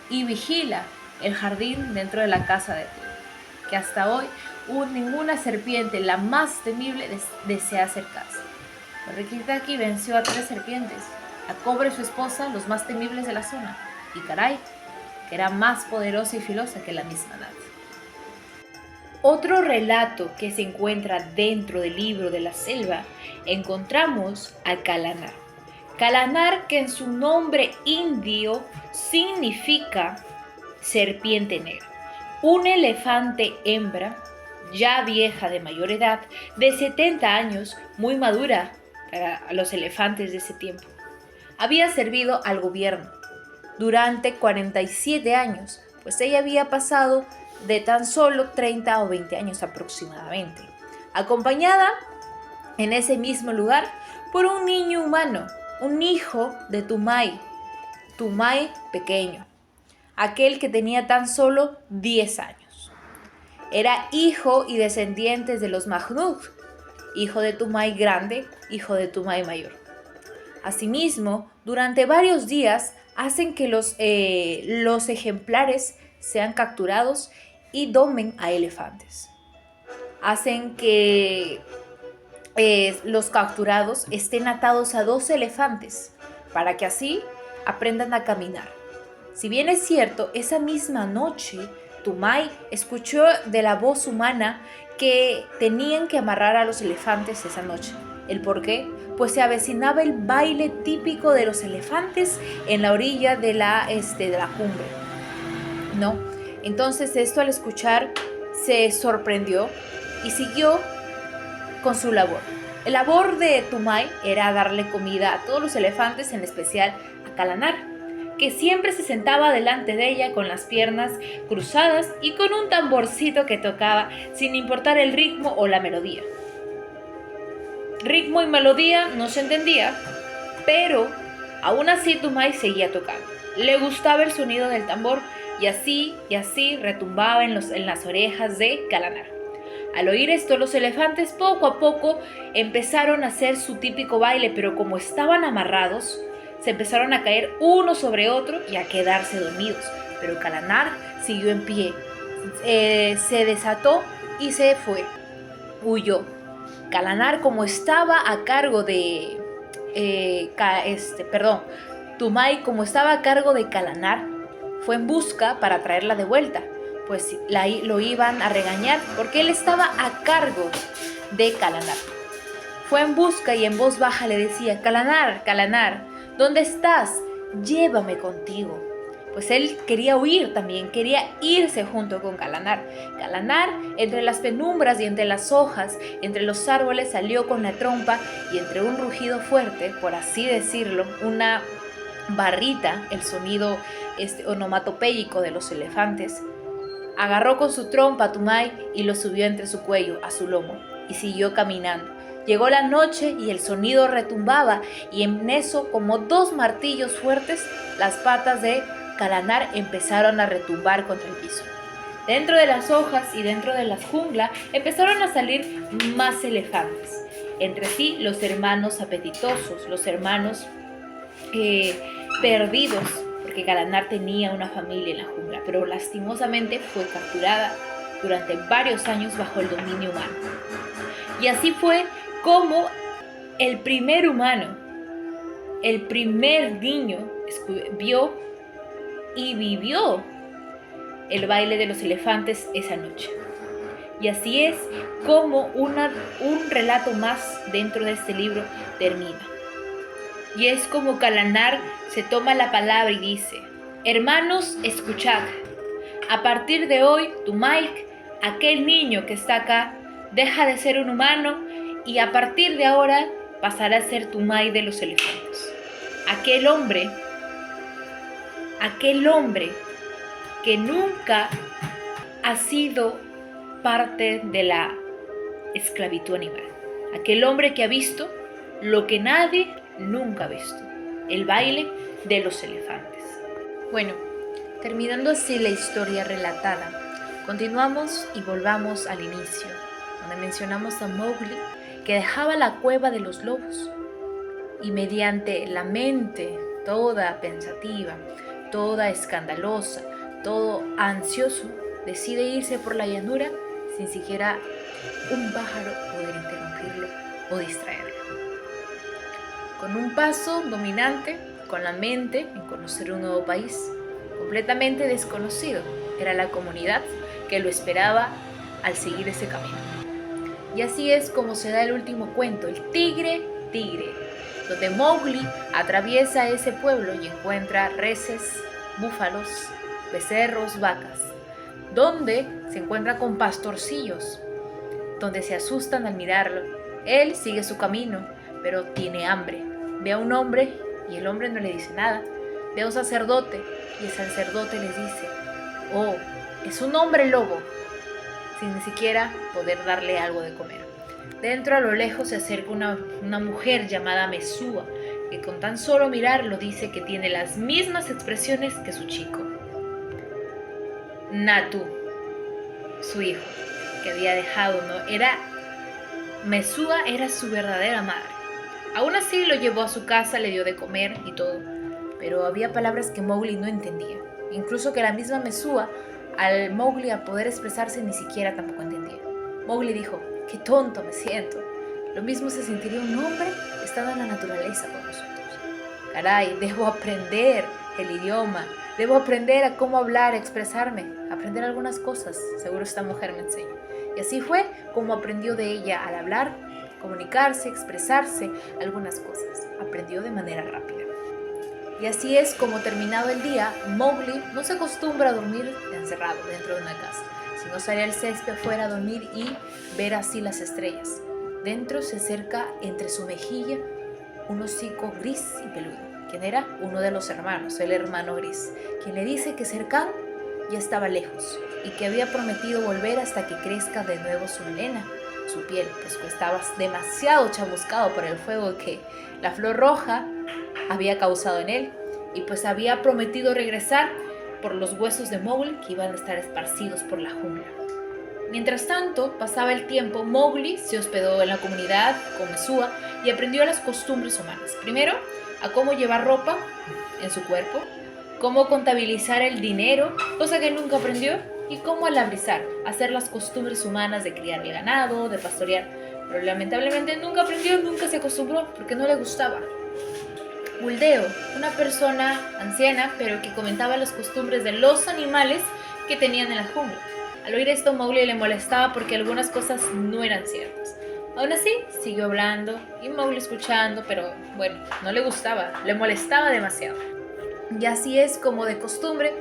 A: y vigila el jardín dentro de la casa de Teddy, que hasta hoy ninguna serpiente, la más temible, desea acercarse. Rikki-Tikki venció a 3 serpientes, a Cobra y su esposa, los más temibles de la zona, y Karai, que era más poderosa y filosa que la misma Nat. Otro relato que se encuentra dentro del libro de la selva, encontramos a Kalanar. Kalanar, que en su nombre indio significa serpiente negra, un elefante hembra, ya vieja de mayor edad, de 70 años, muy madura para los elefantes de ese tiempo. Había servido al gobierno durante 47 años, pues ella había pasado de tan solo 30 o 20 años aproximadamente, acompañada en ese mismo lugar por un niño humano un hijo de Tumay, Tumay pequeño, aquel que tenía tan solo 10 años. Era hijo y descendiente de los Mahmud, hijo de Tumay grande, hijo de Tumay mayor. Asimismo, durante varios días hacen que los ejemplares sean capturados y domen a elefantes. Hacen que los capturados estén atados a 2 elefantes para que así aprendan a caminar. Si bien es cierto, esa misma noche Tumay escuchó de la voz humana que tenían que amarrar a los elefantes esa noche. ¿El por qué? Pues se avecinaba el baile típico de los elefantes en la orilla de la cumbre, ¿no? Entonces esto al escuchar se sorprendió y siguió con su labor. El labor de Tumay era darle comida a todos los elefantes, en especial a Kalanar, que siempre se sentaba delante de ella con las piernas cruzadas y con un tamborcito que tocaba sin importar el ritmo o la melodía. Ritmo y melodía no se entendía, pero aún así Tumay seguía tocando. Le gustaba el sonido del tambor y así retumbaba en las orejas de Kalanar. Al oír esto, los elefantes poco a poco empezaron a hacer su típico baile, pero como estaban amarrados, se empezaron a caer uno sobre otro y a quedarse dormidos. Pero Kalanar siguió en pie, se desató y se fue, huyó. Kalanar, como estaba a cargo de Tumay, como estaba a cargo de Kalanar, fue en busca para traerla de vuelta, pues lo iban a regañar porque él estaba a cargo de Kalanar. Fue en busca y en voz baja le decía: Kalanar, Kalanar, ¿dónde estás? Llévame contigo. Pues él quería huir también, quería irse junto con Kalanar. Kalanar, entre las penumbras y entre las hojas, entre los árboles, salió con la trompa y entre un rugido fuerte, por así decirlo, una barrita, el sonido onomatopéyico de los elefantes, agarró con su trompa a Tumay y lo subió entre su cuello, a su lomo, y siguió caminando. Llegó la noche y el sonido retumbaba, y en eso, como 2 martillos fuertes, las patas de Kalanar empezaron a retumbar contra el piso. Dentro de las hojas y dentro de la jungla empezaron a salir más elefantes. Entre sí, los hermanos apetitosos, los hermanos perdidos, porque Kalanar tenía una familia en la jungla, pero lastimosamente fue capturada durante varios años bajo el dominio humano. Y así fue como el primer humano, el primer niño, vio y vivió el baile de los elefantes esa noche. Y así es como un relato más dentro de este libro termina. Y es como Kalanar se toma la palabra y dice: hermanos, escuchad. A partir de hoy, Tumay, aquel niño que está acá, deja de ser un humano y a partir de ahora pasará a ser Tumay de los elefantes. Aquel hombre que nunca ha sido parte de la esclavitud animal. Aquel hombre que ha visto lo que nadie nunca ha visto: el baile de los elefantes. Bueno, terminando así la historia relatada, continuamos y volvamos al inicio, donde mencionamos a Mowgli, que dejaba la cueva de los lobos y mediante la mente toda pensativa, toda escandalosa, todo ansioso, decide irse por la llanura sin siquiera un pájaro poder interrumpirlo o distraerlo. Con un paso dominante, con la mente en conocer un nuevo país, completamente desconocido, era la comunidad que lo esperaba al seguir ese camino. Y así es como se da el último cuento, el Tigre, donde Mowgli atraviesa ese pueblo y encuentra reses, búfalos, becerros, vacas, donde se encuentra con pastorcillos, donde se asustan al mirarlo. Él sigue su camino, pero tiene hambre. Ve a un hombre y el hombre no le dice nada. Ve a un sacerdote y el sacerdote les dice: oh, es un hombre lobo, sin ni siquiera poder darle algo de comer. Dentro, a lo lejos, se acerca una mujer llamada Mesúa, que con tan solo mirarlo dice que tiene las mismas expresiones que su chico. Natu, su hijo, que había dejado, Mesúa era su verdadera madre. Aún así lo llevó a su casa, le dio de comer y todo, pero había palabras que Mowgli no entendía, incluso que la misma Mesúa, al poder expresarse, ni siquiera tampoco entendía. Mowgli dijo: qué tonto me siento. Lo mismo se sentiría un hombre estando en la naturaleza con nosotros. Caray, debo aprender el idioma, debo aprender a cómo hablar, expresarme, aprender algunas cosas. Seguro esta mujer me enseña. Y así fue como aprendió de ella al hablar, comunicarse, expresarse, algunas cosas. Aprendió de manera rápida. Y así es como, terminado el día, Mowgli no se acostumbra a dormir encerrado dentro de una casa, sino salir al césped afuera a dormir y ver así las estrellas. Dentro se acerca entre su mejilla un hocico gris y peludo, quien era uno de los hermanos, el hermano gris, quien le dice que Shere Khan ya estaba lejos y que había prometido volver hasta que crezca de nuevo su melena, su piel, pues que estaba demasiado chamuscado por el fuego que la flor roja había causado en él, y pues había prometido regresar por los huesos de Mowgli que iban a estar esparcidos por la jungla. Mientras tanto, pasaba el tiempo, Mowgli se hospedó en la comunidad con Mesúa y aprendió las costumbres humanas. Primero, a cómo llevar ropa en su cuerpo, cómo contabilizar el dinero, cosa que nunca aprendió, y cómo alabrizar, hacer las costumbres humanas de criar el ganado, de pastorear. Pero lamentablemente nunca aprendió, nunca se acostumbró, porque no le gustaba. Buldeo, una persona anciana, pero que comentaba las costumbres de los animales que tenían en la jungla. Al oír esto, Mowgli le molestaba porque algunas cosas no eran ciertas. Aún así, siguió hablando y Mowgli escuchando, pero bueno, no le gustaba, le molestaba demasiado. Y así es como de costumbre,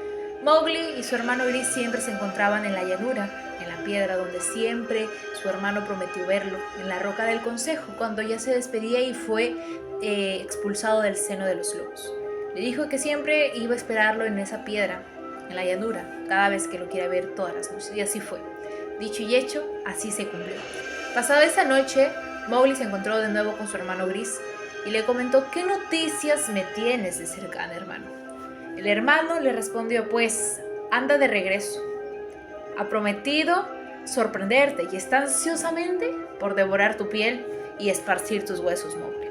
A: Mowgli y su hermano Gris siempre se encontraban en la llanura, en la piedra donde siempre su hermano prometió verlo, en la roca del consejo, cuando ya se despedía y fue expulsado del seno de los lobos. Le dijo que siempre iba a esperarlo en esa piedra, en la llanura, cada vez que lo quiera ver todas las noches, y así fue. Dicho y hecho, así se cumplió. Pasada esa noche, Mowgli se encontró de nuevo con su hermano Gris y le comentó: ¿qué noticias me tienes de Shere Khan, hermano? El hermano le respondió: pues anda de regreso. Ha prometido sorprenderte y está ansiosamente por devorar tu piel y esparcir tus huesos, Mowgli.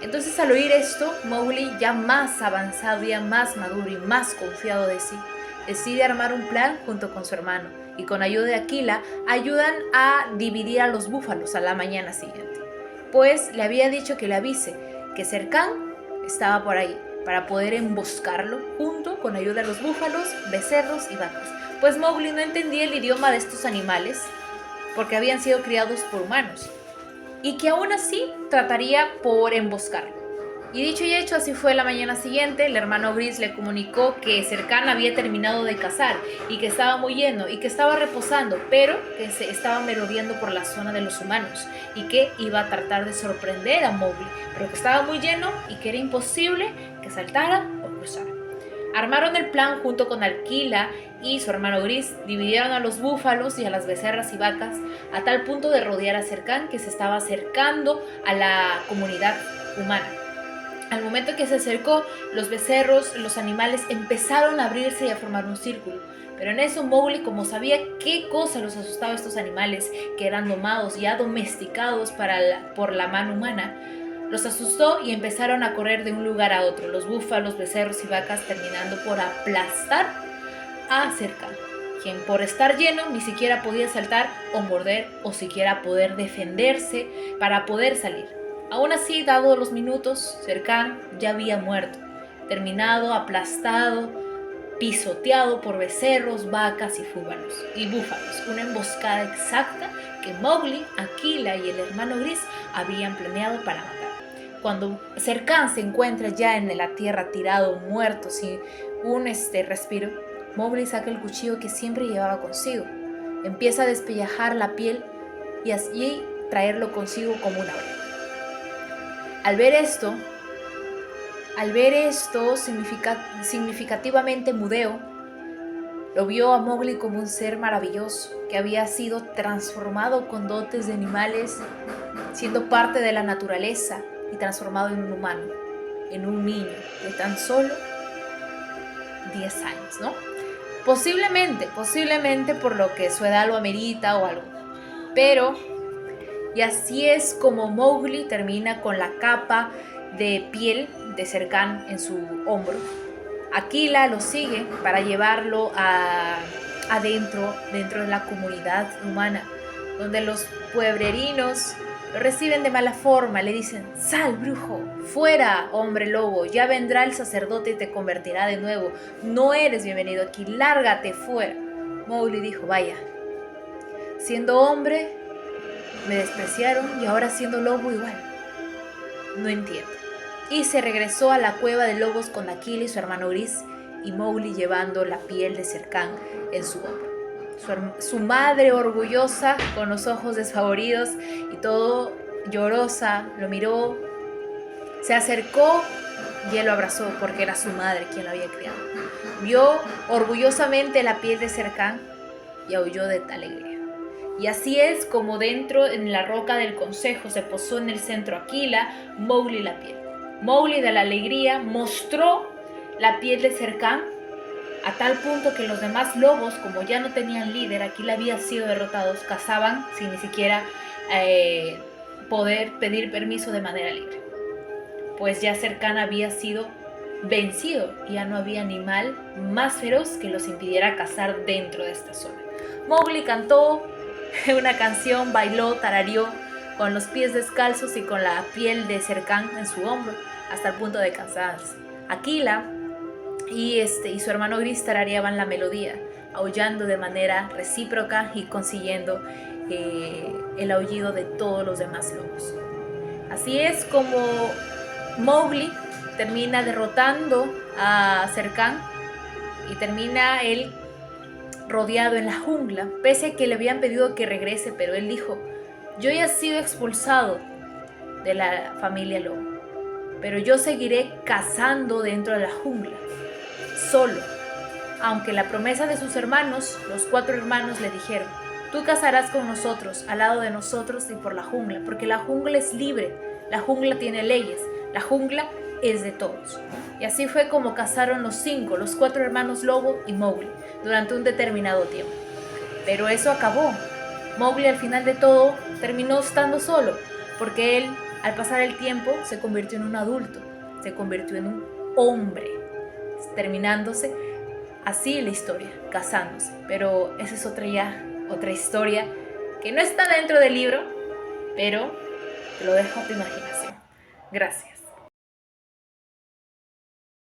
A: Entonces, al oír esto, Mowgli, ya más avanzado, ya más maduro y más confiado de sí, decide armar un plan junto con su hermano, y con ayuda de Aquila ayudan a dividir a los búfalos a la mañana siguiente. Pues le había dicho que le avise que Shere Khan estaba por ahí para poder emboscarlo junto con ayuda de los búfalos, becerros y vacas. Pues Mowgli no entendía el idioma de estos animales porque habían sido criados por humanos, y que aún así trataría por emboscarlo. Y dicho y hecho, así fue la mañana siguiente. El hermano Gris le comunicó que Shere Khan había terminado de cazar y que estaba muy lleno y que estaba reposando, pero que se estaba merodeando por la zona de los humanos y que iba a tratar de sorprender a Mowgli, pero que estaba muy lleno y que era imposible que saltara o cruzara. Armaron el plan junto con Aquila y su hermano Gris, dividieron a los búfalos y a las becerras y vacas a tal punto de rodear a Shere Khan que se estaba acercando a la comunidad humana. Al momento que se acercó, los becerros, los animales empezaron a abrirse y a formar un círculo. Pero en eso Mowgli, como sabía qué cosa los asustaba a estos animales que eran domados y ya domesticados por la mano humana, los asustó y empezaron a correr de un lugar a otro, los búfalos, becerros y vacas, terminando por aplastar a Shere Khan, quien por estar lleno ni siquiera podía saltar o morder o siquiera poder defenderse para poder salir. Aún así, dados los minutos, Shere Khan ya había muerto, terminado, aplastado, pisoteado por becerros, vacas y búfalos. Una emboscada exacta que Mowgli, Aquila y el hermano Gris habían planeado para matar. Cuando Shere Khan se encuentra ya en la tierra tirado, muerto, sin un respiro, Mowgli saca el cuchillo que siempre llevaba consigo. Empieza a despellejar la piel y así traerlo consigo como una oreja. Al ver esto significativamente Mudeo lo vio a Mowgli como un ser maravilloso que había sido transformado con dotes de animales, siendo parte de la naturaleza y transformado en un humano. en un niño de tan solo 10 años, ¿no? Posiblemente por lo que su edad lo amerita o algo. Pero, y así es como Mowgli termina con la capa de piel de Shere en su hombro. Akela lo sigue para llevarlo dentro de la comunidad humana, donde los pueblerinos lo reciben de mala forma, le dicen: sal, brujo, fuera, hombre lobo, ya vendrá el sacerdote y te convertirá de nuevo, no eres bienvenido aquí, lárgate fuera. Mowgli dijo: vaya, siendo hombre me despreciaron y ahora siendo lobo igual, no entiendo. Y se regresó a la cueva de lobos con Akela y su hermano Gris, y Mowgli llevando la piel de Shere Khan en su hombro. Su madre, orgullosa, con los ojos desfavoridos y todo llorosa, lo miró, se acercó y él lo abrazó porque era su madre quien lo había criado. Vio orgullosamente la piel de Shere Khan y aulló de alegría. Y así es como dentro en la roca del consejo se posó en el centro Akela, Mowgli la piel. Mowgli de la alegría mostró la piel de Shere Khan a tal punto que los demás lobos, como ya no tenían líder, Akela había sido derrotados, cazaban sin ni siquiera poder pedir permiso de manera libre. Pues ya Shere Khan había sido vencido y ya no había animal más feroz que los impidiera cazar dentro de esta zona. Mowgli cantó una canción, bailó, tarareó con los pies descalzos y con la piel de Shere Khan en su hombro hasta el punto de cansarse. Akela y su hermano Gris tarareaban la melodía, aullando de manera recíproca y consiguiendo el aullido de todos los demás lobos. Así es como Mowgli termina derrotando a Shere Khan y termina él rodeado en la jungla, pese a que le habían pedido que regrese, pero él dijo: yo ya he sido expulsado de la familia lobo, pero yo seguiré cazando dentro de la jungla, solo. Aunque la promesa de sus hermanos, los 4 hermanos, le dijeron: tú cazarás con nosotros, al lado de nosotros y por la jungla, porque la jungla es libre, la jungla tiene leyes, la jungla es de todos. Y así fue como cazaron los 5, los 4 hermanos lobo y Mowgli, durante un determinado tiempo. Pero eso acabó. Mowgli al final de todo terminó estando solo, porque él, al pasar el tiempo, se convirtió en un adulto, se convirtió en un hombre, terminándose así la historia, casándose. Pero esa es otra historia que no está dentro del libro, pero te lo dejo a tu imaginación. Gracias.